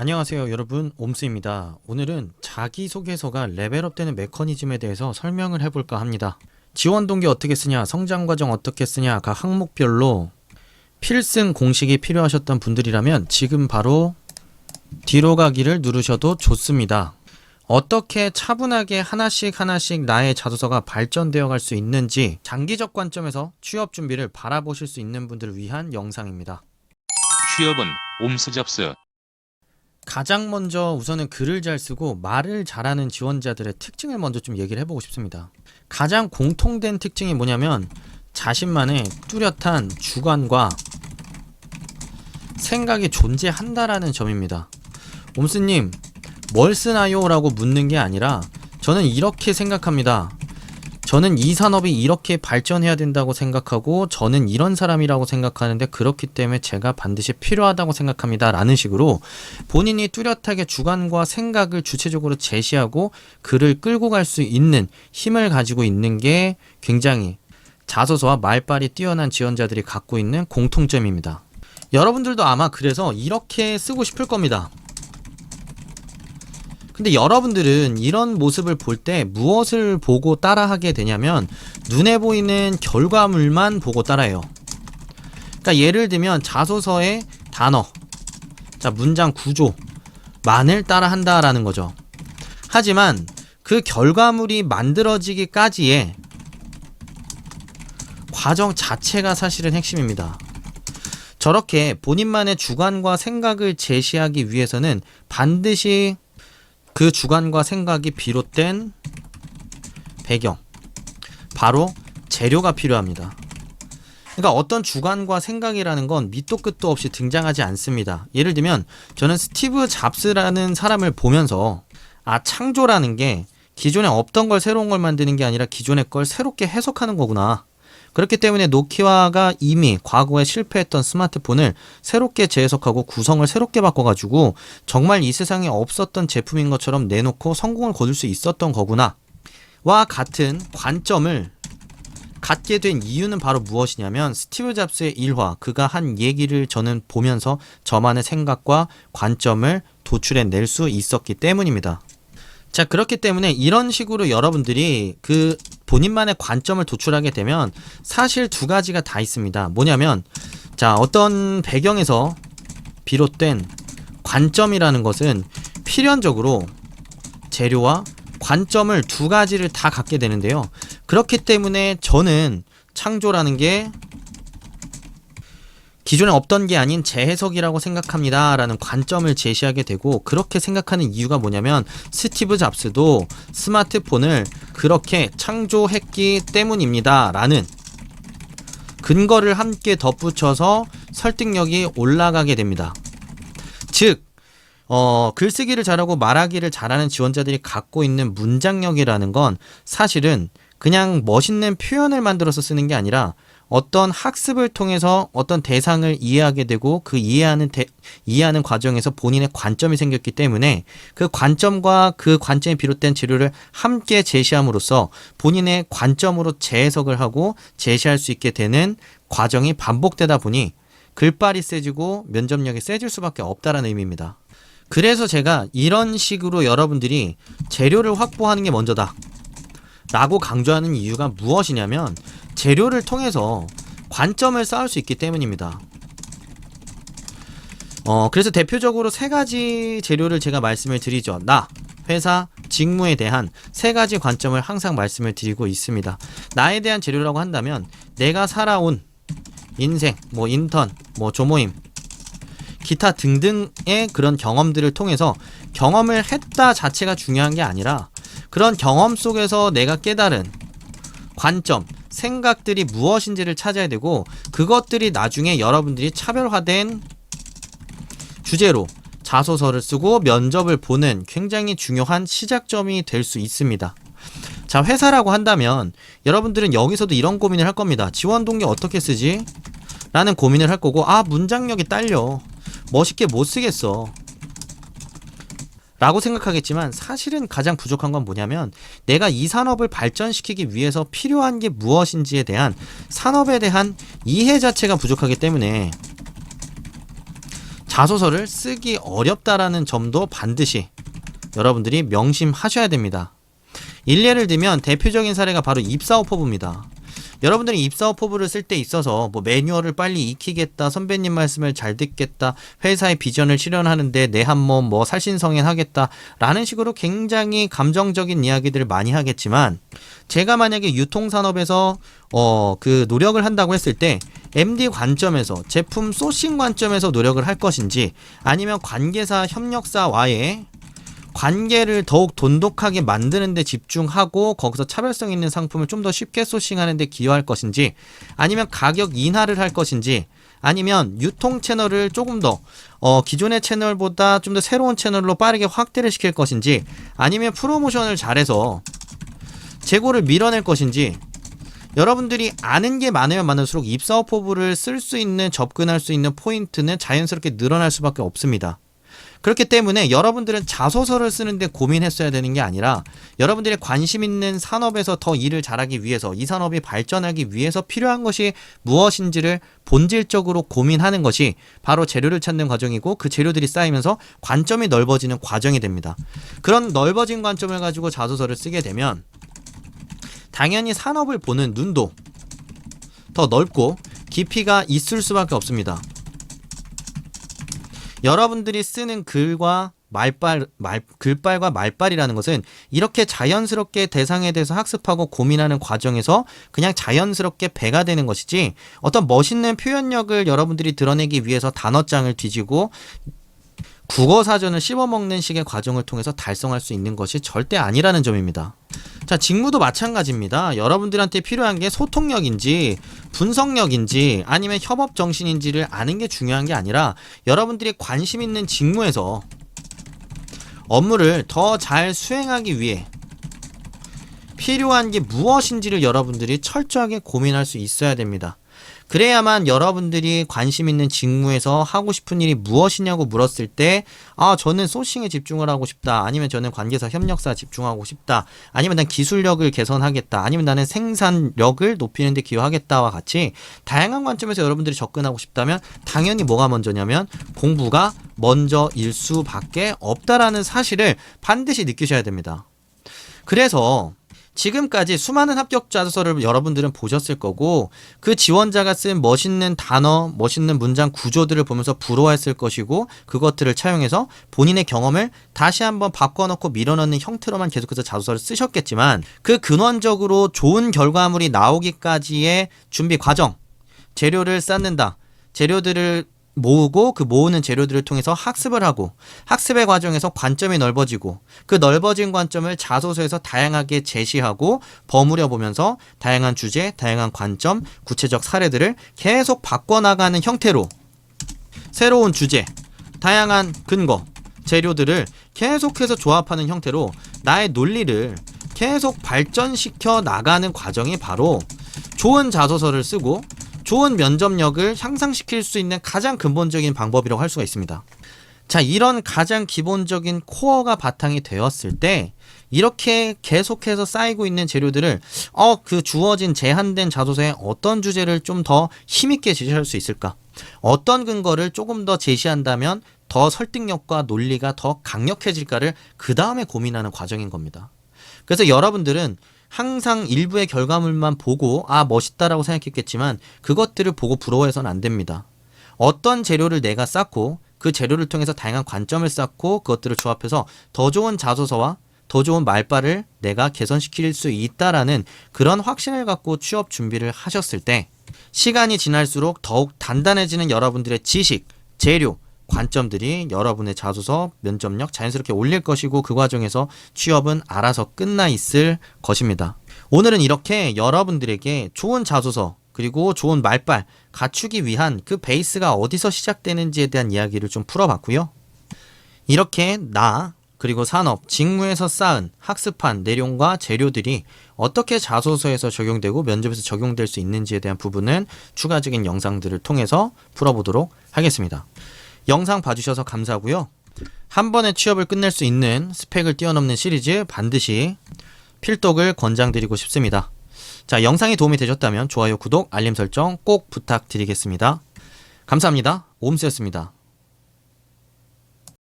안녕하세요 여러분, 옴스입니다. 오늘은 자기소개서가 레벨업되는 메커니즘에 대해서 설명을 해볼까 합니다. 지원 동기 어떻게 쓰냐, 성장 과정 어떻게 쓰냐, 각 항목별로 필승 공식이 필요하셨던 분들이라면 지금 바로 뒤로 가기를 누르셔도 좋습니다. 어떻게 차분하게 하나씩 나의 자소서가 발전되어 갈 수 있는지 장기적 관점에서 취업 준비를 바라보실 수 있는 분들을 위한 영상입니다. 취업은 옴스잡스. 가장 먼저 우선은 글을 잘 쓰고 말을 잘하는 지원자들의 특징을 먼저 좀 얘기를 해보고 싶습니다. 가장 공통된 특징이 뭐냐면 자신만의 뚜렷한 주관과 생각이 존재한다라는 점입니다. 옴스님, 뭘 쓰나요? 라고 묻는 게 아니라 저는 이렇게 생각합니다. 저는 이 산업이 이렇게 발전해야 된다고 생각하고 저는 이런 사람이라고 생각하는데 그렇기 때문에 제가 반드시 필요하다고 생각합니다 라는 식으로 본인이 뚜렷하게 주관과 생각을 주체적으로 제시하고 글을 끌고 갈 수 있는 힘을 가지고 있는 게 굉장히 자소서와 말빨이 뛰어난 지원자들이 갖고 있는 공통점입니다. 여러분들도 아마 그래서 이렇게 쓰고 싶을 겁니다. 근데 여러분들은 이런 모습을 볼 때 무엇을 보고 따라하게 되냐면 눈에 보이는 결과물만 보고 따라해요. 그러니까 예를 들면 자소서의 단어, 자 문장 구조만을 따라한다라는 거죠. 하지만 그 결과물이 만들어지기까지의 과정 자체가 사실은 핵심입니다. 저렇게 본인만의 주관과 생각을 제시하기 위해서는 반드시 그 주관과 생각이 비롯된 배경, 바로 재료가 필요합니다. 그러니까 어떤 주관과 생각이라는 건 밑도 끝도 없이 등장하지 않습니다. 예를 들면 저는 스티브 잡스라는 사람을 보면서 창조라는 게 기존에 없던 걸 새로운 걸 만드는 게 아니라 기존의 걸 새롭게 해석하는 거구나. 그렇기 때문에 노키아가 이미 과거에 실패했던 스마트폰을 새롭게 재해석하고 구성을 새롭게 바꿔가지고 정말 이 세상에 없었던 제품인 것처럼 내놓고 성공을 거둘 수 있었던 거구나 와 같은 관점을 갖게 된 이유는 바로 무엇이냐면 스티브 잡스의 일화, 그가 한 얘기를 저는 보면서 저만의 생각과 관점을 도출해낼 수 있었기 때문입니다. 자, 그렇기 때문에 이런 식으로 여러분들이 그 본인만의 관점을 도출하게 되면 사실 두 가지가 다 있습니다. 뭐냐면 자, 어떤 배경에서 비롯된 관점이라는 것은 필연적으로 재료와 관점을 두 가지를 다 갖게 되는데요. 그렇기 때문에 저는 창조라는 게 기존에 없던 게 아닌 재해석이라고 생각합니다 라는 관점을 제시하게 되고, 그렇게 생각하는 이유가 뭐냐면 스티브 잡스도 스마트폰을 그렇게 창조했기 때문입니다 라는 근거를 함께 덧붙여서 설득력이 올라가게 됩니다. 즉 글쓰기를 잘하고 말하기를 잘하는 지원자들이 갖고 있는 문장력이라는 건 사실은 그냥 멋있는 표현을 만들어서 쓰는 게 아니라 어떤 학습을 통해서 어떤 대상을 이해하게 되고 그 이해하는 과정에서 본인의 관점이 생겼기 때문에 그 관점과 그 관점이 비롯된 재료를 함께 제시함으로써 본인의 관점으로 재해석을 하고 제시할 수 있게 되는 과정이 반복되다 보니 글빨이 세지고 면접력이 세질 수밖에 없다라는 의미입니다. 그래서 제가 이런 식으로 여러분들이 재료를 확보하는 게 먼저다 라고 강조하는 이유가 무엇이냐면 재료를 통해서 관점을 쌓을 수 있기 때문입니다. 그래서 대표적으로 세 가지 재료를 제가 말씀을 드리죠. 회사, 직무에 대한 세 가지 관점을 항상 말씀을 드리고 있습니다. 나에 대한 재료라고 한다면 내가 살아온 인생, 인턴, 조모임, 기타 등등의 그런 경험들을 통해서 경험을 했다 자체가 중요한 게 아니라 그런 경험 속에서 내가 깨달은 관점, 생각들이 무엇인지를 찾아야 되고, 그것들이 나중에 여러분들이 차별화된 주제로 자소서를 쓰고 면접을 보는 굉장히 중요한 시작점이 될 수 있습니다. 자, 회사라고 한다면 여러분들은 여기서도 이런 고민을 할 겁니다. 지원 동기 어떻게 쓰지? 라는 고민을 할 거고, 문장력이 딸려, 멋있게 못 쓰겠어 라고 생각하겠지만 사실은 가장 부족한 건 뭐냐면 내가 이 산업을 발전시키기 위해서 필요한 게 무엇인지에 대한 산업에 대한 이해 자체가 부족하기 때문에 자소서를 쓰기 어렵다라는 점도 반드시 여러분들이 명심하셔야 됩니다. 일례를 들면 대표적인 사례가 바로 입사업 포부입니다. 여러분들이 입사업 포부를 쓸 때 있어서 뭐 매뉴얼을 빨리 익히겠다, 선배님 말씀을 잘 듣겠다, 회사의 비전을 실현하는데 내 한 몸 뭐 살신성인하겠다 라는 식으로 굉장히 감정적인 이야기들을 많이 하겠지만, 제가 만약에 유통산업에서 그 노력을 한다고 했을 때 MD 관점에서, 제품 소싱 관점에서 노력을 할 것인지, 아니면 관계사 협력사와의 관계를 더욱 돈독하게 만드는 데 집중하고 거기서 차별성 있는 상품을 좀 더 쉽게 소싱하는 데 기여할 것인지, 아니면 가격 인하를 할 것인지, 아니면 유통 채널을 조금 더 기존의 채널보다 좀 더 새로운 채널로 빠르게 확대를 시킬 것인지, 아니면 프로모션을 잘해서 재고를 밀어낼 것인지, 여러분들이 아는 게 많으면 많을수록 입사업 포부를 쓸 수 있는, 접근할 수 있는 포인트는 자연스럽게 늘어날 수밖에 없습니다. 그렇기 때문에 여러분들은 자소서를 쓰는데 고민했어야 되는 게 아니라, 여러분들이 관심 있는 산업에서 더 일을 잘하기 위해서, 이 산업이 발전하기 위해서 필요한 것이 무엇인지를 본질적으로 고민하는 것이 바로 재료를 찾는 과정이고, 그 재료들이 쌓이면서 관점이 넓어지는 과정이 됩니다. 그런 넓어진 관점을 가지고 자소서를 쓰게 되면 당연히 산업을 보는 눈도 더 넓고 깊이가 있을 수밖에 없습니다. 여러분들이 쓰는 글과 글발과 말발이라는 것은 이렇게 자연스럽게 대상에 대해서 학습하고 고민하는 과정에서 그냥 자연스럽게 배가 되는 것이지, 어떤 멋있는 표현력을 여러분들이 드러내기 위해서 단어장을 뒤지고 국어사전을 씹어먹는 식의 과정을 통해서 달성할 수 있는 것이 절대 아니라는 점입니다. 자, 직무도 마찬가지입니다. 여러분들한테 필요한 게 소통력인지 분석력인지 아니면 협업 정신인지를 아는 게 중요한 게 아니라, 여러분들이 관심 있는 직무에서 업무를 더 잘 수행하기 위해 필요한 게 무엇인지를 여러분들이 철저하게 고민할 수 있어야 됩니다. 그래야만 여러분들이 관심 있는 직무에서 하고 싶은 일이 무엇이냐고 물었을 때, 저는 소싱에 집중을 하고 싶다, 아니면 저는 관계사 협력사 집중하고 싶다, 아니면 난 기술력을 개선하겠다, 아니면 나는 생산력을 높이는 데 기여하겠다와 같이 다양한 관점에서 여러분들이 접근하고 싶다면 당연히 뭐가 먼저냐면 공부가 먼저일 수밖에 없다라는 사실을 반드시 느끼셔야 됩니다. 그래서 지금까지 수많은 합격 자소서를 여러분들은 보셨을 거고, 그 지원자가 쓴 멋있는 단어, 멋있는 문장 구조들을 보면서 부러워했을 것이고, 그것들을 차용해서 본인의 경험을 다시 한번 바꿔놓고 밀어넣는 형태로만 계속해서 자소서를 쓰셨겠지만, 그 근원적으로 좋은 결과물이 나오기까지의 준비 과정, 재료를 쌓는다, 재료들을 모으고 그 모으는 재료들을 통해서 학습을 하고, 학습의 과정에서 관점이 넓어지고, 그 넓어진 관점을 자소서에서 다양하게 제시하고 버무려 보면서 다양한 주제, 다양한 관점, 구체적 사례들을 계속 바꿔나가는 형태로 새로운 주제, 다양한 근거, 재료들을 계속해서 조합하는 형태로 나의 논리를 계속 발전시켜 나가는 과정이 바로 좋은 자소서를 쓰고 좋은 면접력을 향상시킬 수 있는 가장 근본적인 방법이라고 할 수가 있습니다. 자, 이런 가장 기본적인 코어가 바탕이 되었을 때, 이렇게 계속해서 쌓이고 있는 재료들을 그 주어진 제한된 자소서에 어떤 주제를 좀 더 힘있게 제시할 수 있을까? 어떤 근거를 조금 더 제시한다면 더 설득력과 논리가 더 강력해질까를 그 다음에 고민하는 과정인 겁니다. 그래서 여러분들은 항상 일부의 결과물만 보고 멋있다라고 생각했겠지만, 그것들을 보고 부러워해서는 안 됩니다. 어떤 재료를 내가 쌓고 그 재료를 통해서 다양한 관점을 쌓고 그것들을 조합해서 더 좋은 자소서와 더 좋은 말발을 내가 개선시킬 수 있다라는 그런 확신을 갖고 취업 준비를 하셨을 때, 시간이 지날수록 더욱 단단해지는 여러분들의 지식, 재료, 관점들이 여러분의 자소서, 면접력 자연스럽게 올릴 것이고, 그 과정에서 취업은 알아서 끝나 있을 것입니다. 오늘은 이렇게 여러분들에게 좋은 자소서 그리고 좋은 말발 갖추기 위한 그 베이스가 어디서 시작되는지에 대한 이야기를 좀 풀어봤고요. 이렇게 나 그리고 산업, 직무에서 쌓은 학습한 내용과 재료들이 어떻게 자소서에서 적용되고 면접에서 적용될 수 있는지에 대한 부분은 추가적인 영상들을 통해서 풀어보도록 하겠습니다. 영상 봐주셔서 감사하고요. 한 번에 취업을 끝낼 수 있는 스펙을 뛰어넘는 시리즈 반드시 필독을 권장드리고 싶습니다. 자, 영상이 도움이 되셨다면 좋아요, 구독, 알림 설정 꼭 부탁드리겠습니다. 감사합니다. 옴스였습니다.